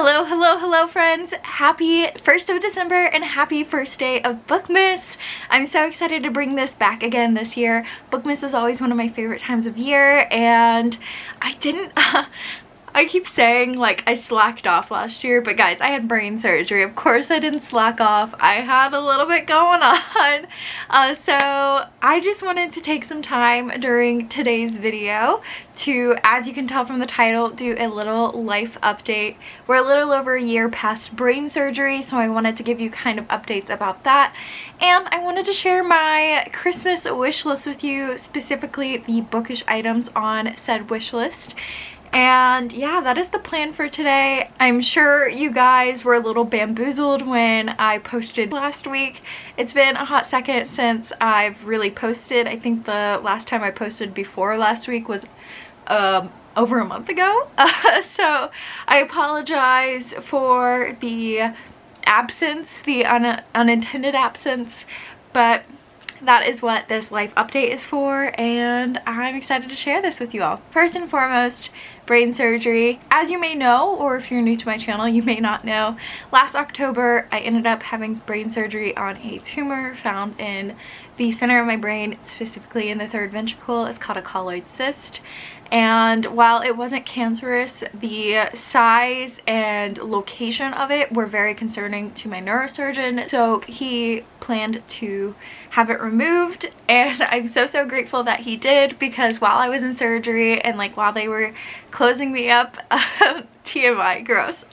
Hello, hello, hello friends! Happy 1st of December and happy first day of Bookmas! I'm so excited to bring this back again this year. Bookmas is always one of my favorite times of year, and I keep saying like I slacked off last year, but guys, I had brain surgery. Of course I didn't slack off. I had a little bit going on. So I just wanted to take some time during today's video to, as you can tell from the title, do a little life update. We're a little over a year past brain surgery, so I wanted to give you kind of updates about that. And I wanted to share my Christmas wish list with you, specifically the bookish items on said wish list. And yeah, that is the plan for today. I'm sure you guys were a little bamboozled when I posted last week. It's been a hot second since I've really posted. I think the last time I posted before last week was over a month ago. So I apologize for the absence, the unintended absence, but that is what this life update is for, and I'm excited to share this with you all. First and foremost, brain surgery. As you may know, or if you're new to my channel, you may not know, last October I ended up having brain surgery on a tumor found in the center of my brain, specifically in the third ventricle. It's called a colloid cyst. And while it wasn't cancerous, the size and location of it were very concerning to my neurosurgeon, so he planned to have it removed, and I'm so grateful that he did, because while I was in surgery and like while they were closing me up, TMI, gross,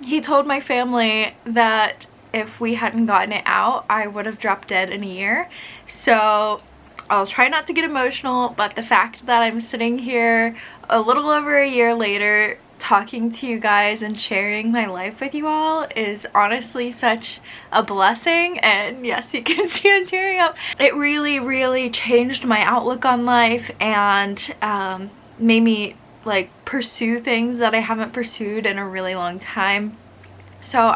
he told my family that if we hadn't gotten it out, I would have dropped dead in a year. So I'll try not to get emotional, but the fact that I'm sitting here a little over a year later talking to you guys and sharing my life with you all is honestly such a blessing. And yes, you can see I'm tearing up. It really changed my outlook on life and made me like pursue things that I haven't pursued in a really long time. So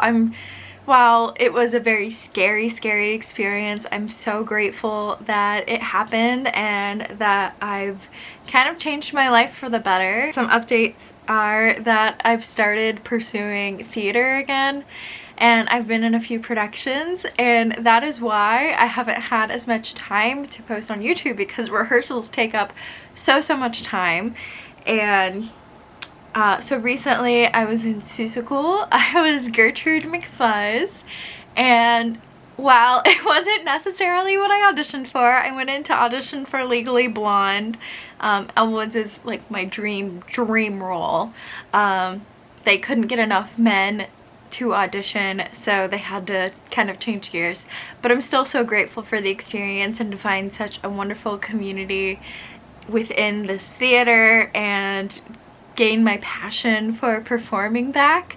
while it was a very scary experience, I'm so grateful that it happened and that I've kind of changed my life for the better. Some updates are that I've started pursuing theater again, and I've been in a few productions, and that is why I haven't had as much time to post on YouTube, because rehearsals take up so much time. And so recently I was in Mythical. I was Gertrude McFuzz, and while it wasn't necessarily what I auditioned for, I went in to audition for Legally Blonde. Elmwood's is like my dream role. They couldn't get enough men to audition, so they had to kind of change gears. But I'm still so grateful for the experience and to find such a wonderful community within this theater and gain my passion for performing back.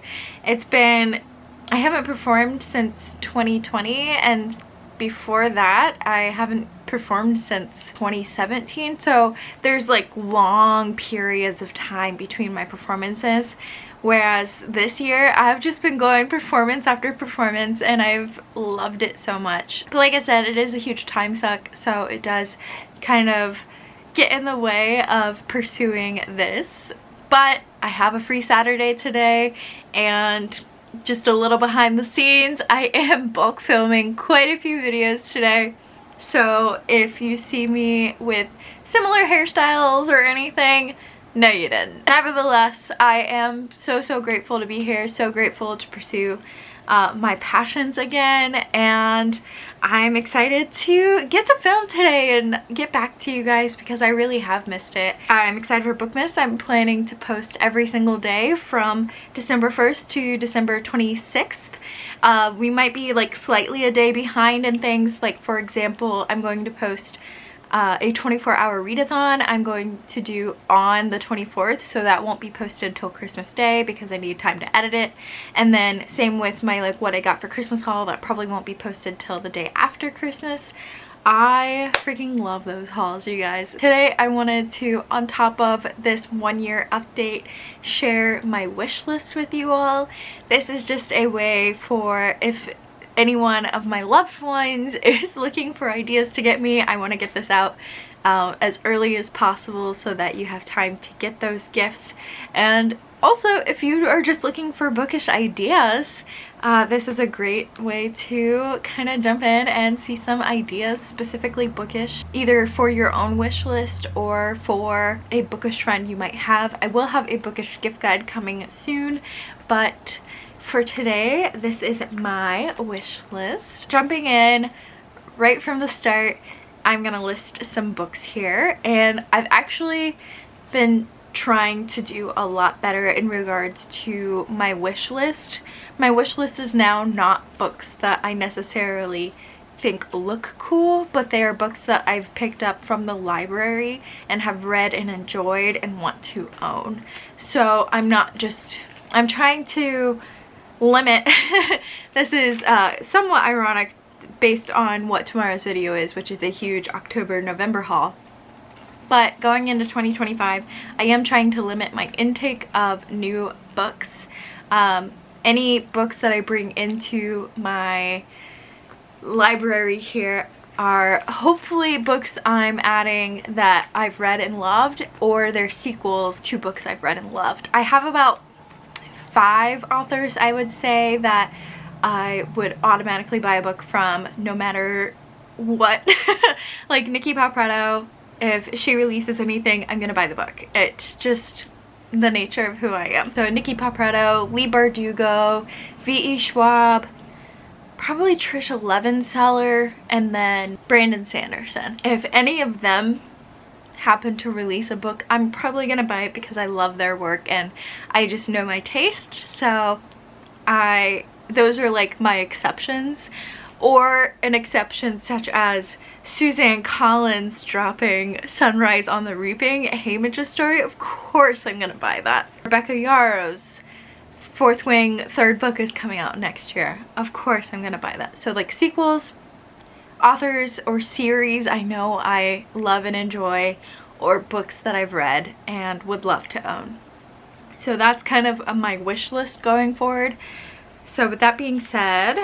I haven't performed since 2020, and before that I haven't performed since 2017, so there's like long periods of time between my performances, whereas this year I've just been going performance after performance and I've loved it so much. But like I said, it is a huge time suck, so it does kind of get in the way of pursuing this. But I have a free Saturday today, and just a little behind the scenes, I am bulk filming quite a few videos today. So if you see me with similar hairstyles or anything, no you didn't. Nevertheless, I am so grateful to be here, so grateful to pursue my passions again, and I'm excited to get to film today and get back to you guys because I really have missed it. I'm excited for Bookmas. I'm planning to post every single day from December 1st to December 26th. We might be like slightly a day behind in things, like for example, I'm going to post a 24-hour readathon I'm going to do on the 24th, so that won't be posted till Christmas Day because I need time to edit it. And then same with my like what I got for Christmas haul, that probably won't be posted till the day after Christmas. I freaking love those hauls, you guys. Today I wanted to, on top of this 1 year update, share my wish list with you all. This is just a way for, if anyone of my loved ones is looking for ideas to get me, I want to get this out as early as possible so that you have time to get those gifts. And also, if you are just looking for bookish ideas, this is a great way to kind of jump in and see some ideas specifically bookish, either for your own wish list or for a bookish friend you might have. I will have a bookish gift guide coming soon, but for today, this is my wish list. Jumping in right from the start, I'm gonna list some books here, and I've actually been trying to do a lot better in regards to my wish list. My wish list is now not books that I necessarily think look cool, but they are books that I've picked up from the library and have read and enjoyed and want to own. So I'm trying to limit this is somewhat ironic based on what tomorrow's video is, which is a huge October-November haul. But going into 2025, I am trying to limit my intake of new books. Any books that I bring into my library here are hopefully books I'm adding that I've read and loved, or they're sequels to books I've read and loved. I have about 5 authors, I would say, that I would automatically buy a book from no matter what. Like Nikki Paparatto, if she releases anything, I'm gonna buy the book. It's just the nature of who I am. So Nikki Paparatto, Lee Bardugo, V.E. Schwab, probably Trisha Levenseller, and then Brandon Sanderson. If any of them happen to release a book, I'm probably gonna buy it because I love their work and I just know my taste. So those are like my exceptions. Or an exception such as Suzanne Collins dropping Sunrise on the Reaping, a Haymage's story. Of course I'm gonna buy that. Rebecca Yarrow's Fourth Wing 3rd book is coming out next year. Of course I'm gonna buy that. So like sequels, authors, or series I know I love and enjoy, or books that I've read and would love to own. So that's kind of my wish list going forward. So with that being said,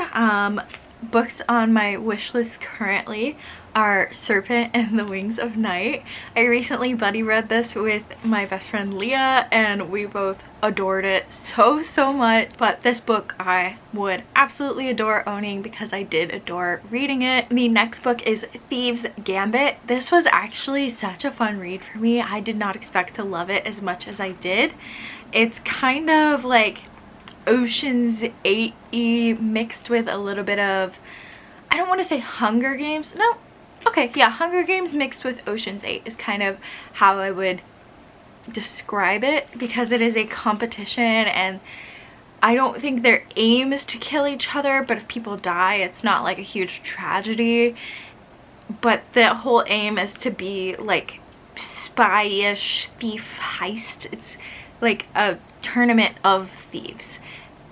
books on my wish list currently are Serpent and the Wings of Night. I recently buddy read this with my best friend Leah and we both adored it so much. But this book I would absolutely adore owning because I did adore reading it. The next book is Thieves Gambit. This was actually such a fun read for me. I did not expect to love it as much as I did. It's kind of like Ocean's 8-y mixed with a little bit of, I don't want to say Hunger Games. No. Okay, yeah, Hunger Games mixed with Ocean's 8 is kind of how I would describe it, because it is a competition and I don't think their aim is to kill each other, but if people die, it's not like a huge tragedy. But the whole aim is to be like spy-ish thief heist. It's like a tournament of thieves.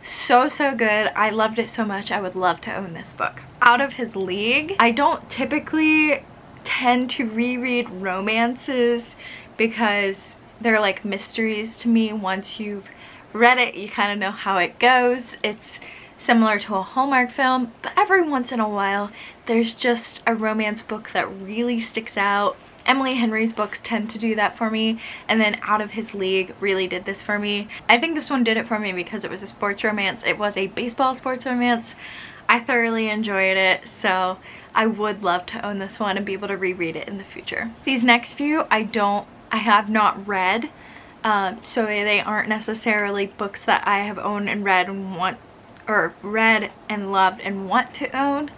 So good. I loved it so much. I would love to own this book. Out of His League. I don't typically tend to reread romances because they're like mysteries to me. Once you've read it, you kind of know how it goes. It's similar to a Hallmark film, but every once in a while there's just a romance book that really sticks out. Emily Henry's books tend to do that for me, and then Out of His League really did this for me. I think this one did it for me because it was a sports romance. It was a baseball sports romance. I thoroughly enjoyed it, so I would love to own this one and be able to reread it in the future. These next few I have not read, so they aren't necessarily books that I have owned and read and read and loved and want to own,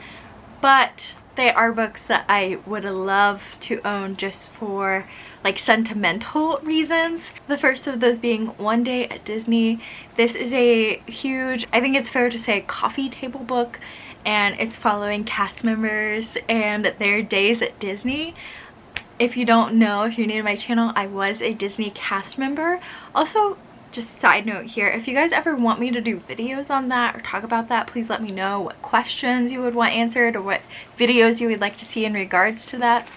but they are books that I would love to own just for like sentimental reasons. The first of those being One Day at Disney. This is a huge, I think it's fair to say, coffee table book, and it's following cast members and their days at Disney. If you don't know, if you're new to my channel, I was a Disney cast member. Also, just side note here, if you guys ever want me to do videos on that or talk about that, please let me know what questions you would want answered or what videos you would like to see in regards to that.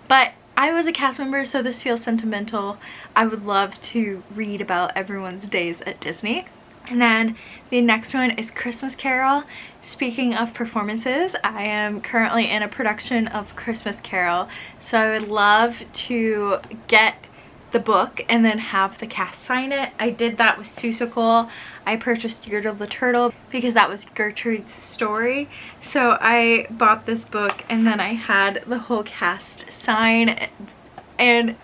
But I was a cast member, so this feels sentimental. I would love to read about everyone's days at Disney. And then the next one is Christmas Carol. Speaking of performances, I am currently in a production of Christmas Carol, so I would love to get the book and then have the cast sign it. I did that with Seussical. I purchased Yertle the Turtle because that was Gertrude's story. So I bought this book and then I had the whole cast sign, and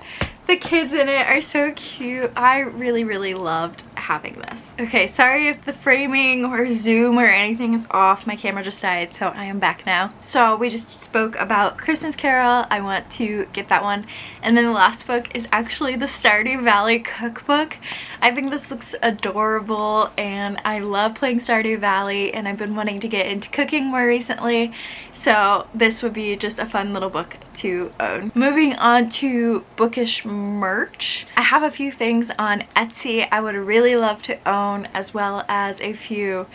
the kids in it are so cute. I really loved having this. Okay, sorry if the framing or zoom or anything is off. My camera just died, so I am back now. So we just spoke about Christmas Carol. I want to get that one. And then the last book is actually the Stardew Valley cookbook. I think this looks adorable and I love playing Stardew Valley, and I've been wanting to get into cooking more recently. So this would be just a fun little book to own. Moving on to Bookish merch. I have a few things on Etsy I would really love to own, as well as a few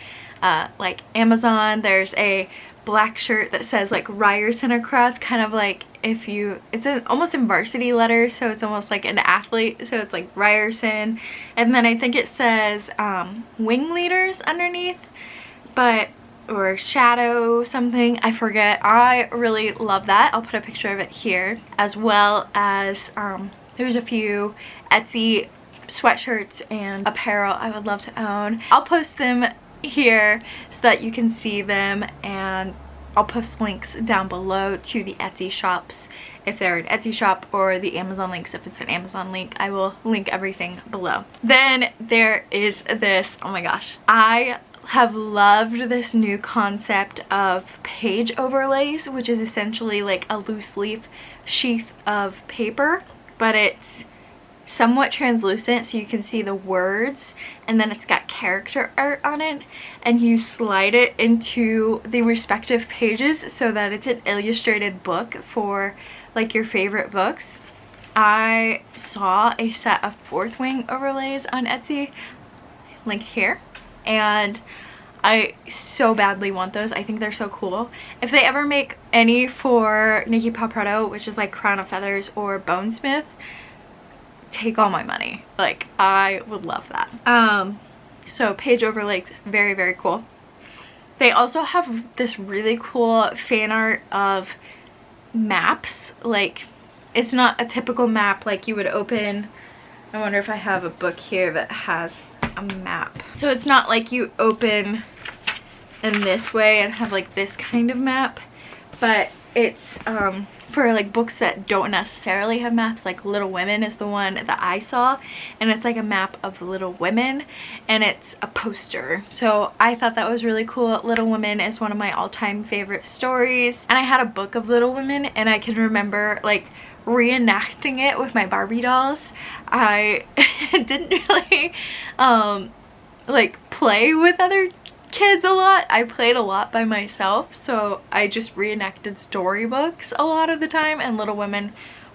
like Amazon. There's a black shirt that says like Ryerson across, kind of like if you, it's almost in varsity letters, so it's almost like an athlete, so it's like Ryerson. And then I think it says wing leaders underneath, but or shadow something, I forget. I really love that. I'll put a picture of it here, as well as there's a few Etsy sweatshirts and apparel I would love to own. I'll post them here so that you can see them, and I'll post links down below to the Etsy shops if they're an Etsy shop, or the Amazon links if it's an Amazon link. I will link everything below. Then there is this, oh my gosh, I have loved this new concept of page overlays, which is essentially like a loose leaf sheath of paper, but it's somewhat translucent so you can see the words, and then it's got character art on it, and you slide it into the respective pages so that it's an illustrated book for like your favorite books. I saw a set of Fourth Wing overlays on Etsy, linked here, and I so badly want those. I think they're so cool. If they ever make any for Nikki Papato, which is like Crown of Feathers or Bonesmith, take all my money. Like, I would love that. So page overlays, very cool. They also have this really cool fan art of maps. Like, it's not a typical map like you would open. I wonder if I have a book here that has a map. So it's not like you open in this way and have like this kind of map, but it's for like books that don't necessarily have maps. Like Little Women is the one that I saw, and it's like a map of Little Women, and it's a poster. So I thought that was really cool. Little Women is one of my all-time favorite stories, and I had a book of Little Women, and I can remember like reenacting it with my Barbie dolls. I didn't really like play with other kids a lot. I played a lot by myself, so I just reenacted storybooks a lot of the time, and Little Women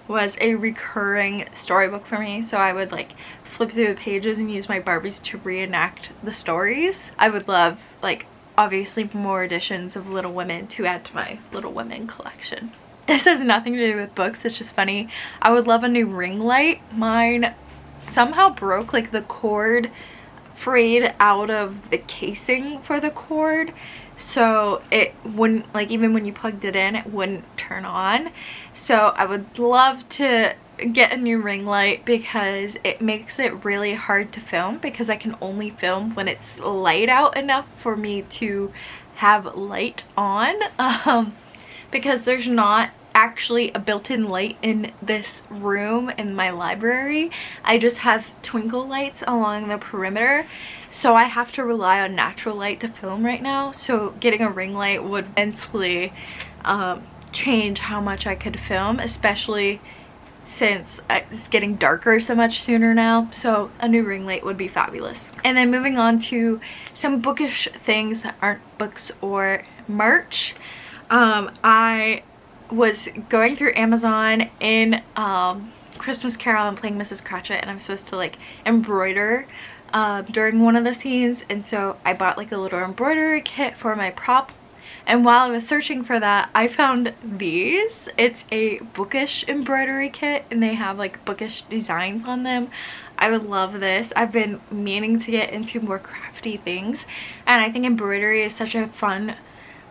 was a recurring storybook for me, so I would like flip through the pages and use my Barbies to reenact the stories. I would love, like, obviously more editions of Little Women to add to my Little Women collection. This has nothing to do with books, it's just funny. I would love a new ring light. Mine somehow broke, like the cord frayed out of the casing for the cord, so it wouldn't, like, even when you plugged it in, it wouldn't turn on. So I would love to get a new ring light because it makes it really hard to film, because I can only film when it's light out enough for me to have light on, because there's not actually a built-in light in this room in my library. I just have twinkle lights along the perimeter, so I have to rely on natural light to film right now. So getting a ring light would immensely change how much I could film, especially since it's getting darker so much sooner now. So a new ring light would be fabulous. And then moving on to some bookish things that aren't books or merch. I was going through Amazon in Christmas Carol and playing Mrs. Cratchit, and I'm supposed to like embroider during one of the scenes, and so I bought like a little embroidery kit for my prop, And while I was searching for that, I found these. It's a Bookish embroidery kit, and they have like Bookish designs on them. I would love this. I've been meaning to get into more crafty things, and I think embroidery is such a fun,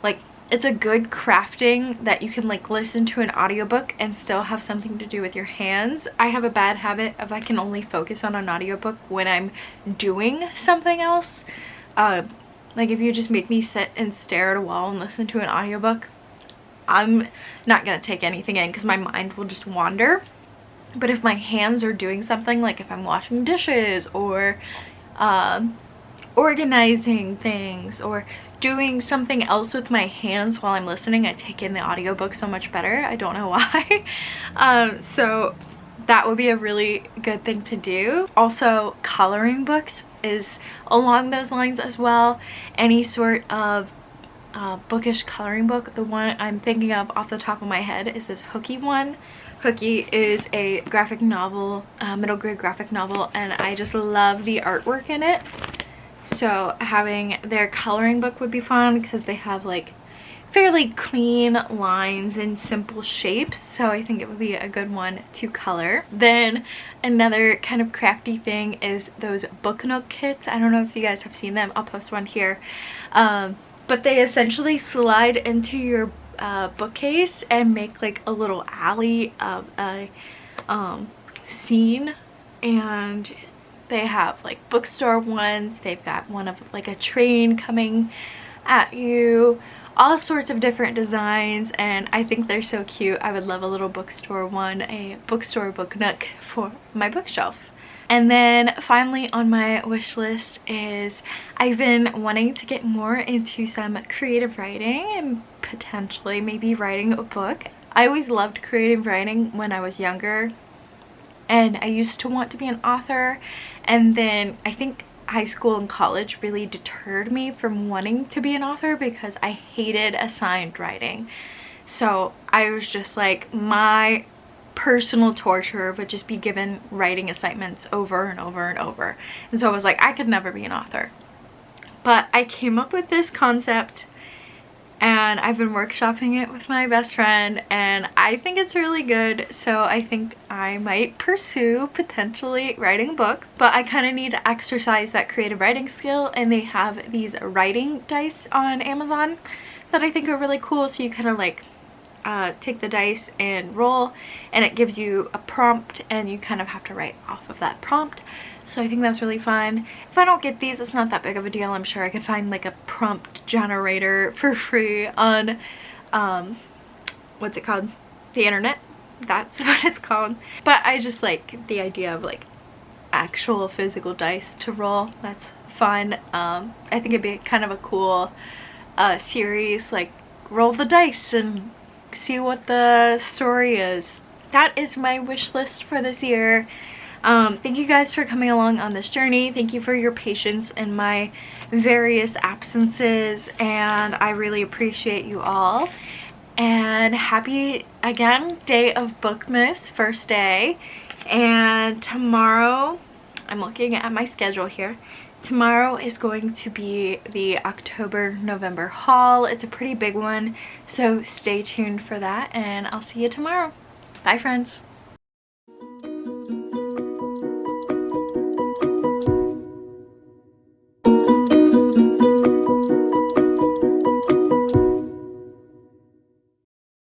like, it's a good crafting that you can like listen to an audiobook and still have something to do with your hands. I have a bad habit of I can only focus on an audiobook when I'm doing something else. Like if you just make me sit and stare at a wall and listen to an audiobook, I'm not gonna take anything in because my mind will just wander. But if my hands are doing something, like if I'm washing dishes or organizing things or doing something else with my hands while I'm listening, I take in the audiobook so much better. I don't know why. So that would be a really good thing to do. Also, coloring books is along those lines as well. Any sort of bookish coloring book. The one I'm thinking of off the top of my head is this Hooky one. Hooky is a graphic novel, middle grade graphic novel, and I just love the artwork in it. So having their coloring book would be fun because they have like fairly clean lines and simple shapes, so I think it would be a good one to color. Then another kind of crafty thing is those book nook kits. I don't know if you guys have seen them. I'll post one here. But they essentially slide into your bookcase and make like a little alley of a scene, and they have like bookstore ones. They've got one of like a train coming at you, all sorts of different designs, and I think they're so cute. I would love a little bookstore one, a bookstore book nook for my bookshelf. And then finally on my wish list is I've been wanting to get more into some creative writing and potentially maybe writing a book. I always loved creative writing when I was younger, and I used to want to be an author, and then I think high school and college really deterred me from wanting to be an author because I hated assigned writing. So I was just like, my personal torture would just be given writing assignments over and over and over, and so I was like, I could never be an author. But I came up with this concept and I've been workshopping it with my best friend, and I think it's really good, so I think I might pursue potentially writing a book. But I kind of need to exercise that creative writing skill, and they have these writing dice on Amazon that I think are really cool. So you kind of like take the dice and roll, and it gives you a prompt, and you kind of have to write off of that prompt. So I think that's really fun. If I don't get these, it's not that big of a deal. I'm sure I could find like a prompt generator for free on what's it called, the internet. That's what it's called. But I just like the idea of like actual physical dice to roll. That's fun. I think it'd be kind of a cool series, like roll the dice and see what the story is. That is my wish list for this year. Thank you guys for coming along on this journey. Thank you for your patience in my various absences, and I really appreciate you all. And happy, again, day of Bookmas, first day. And tomorrow, I'm looking at my schedule here. Tomorrow is going to be the October-November haul. It's a pretty big one, so stay tuned for that, and I'll see you tomorrow. Bye, friends.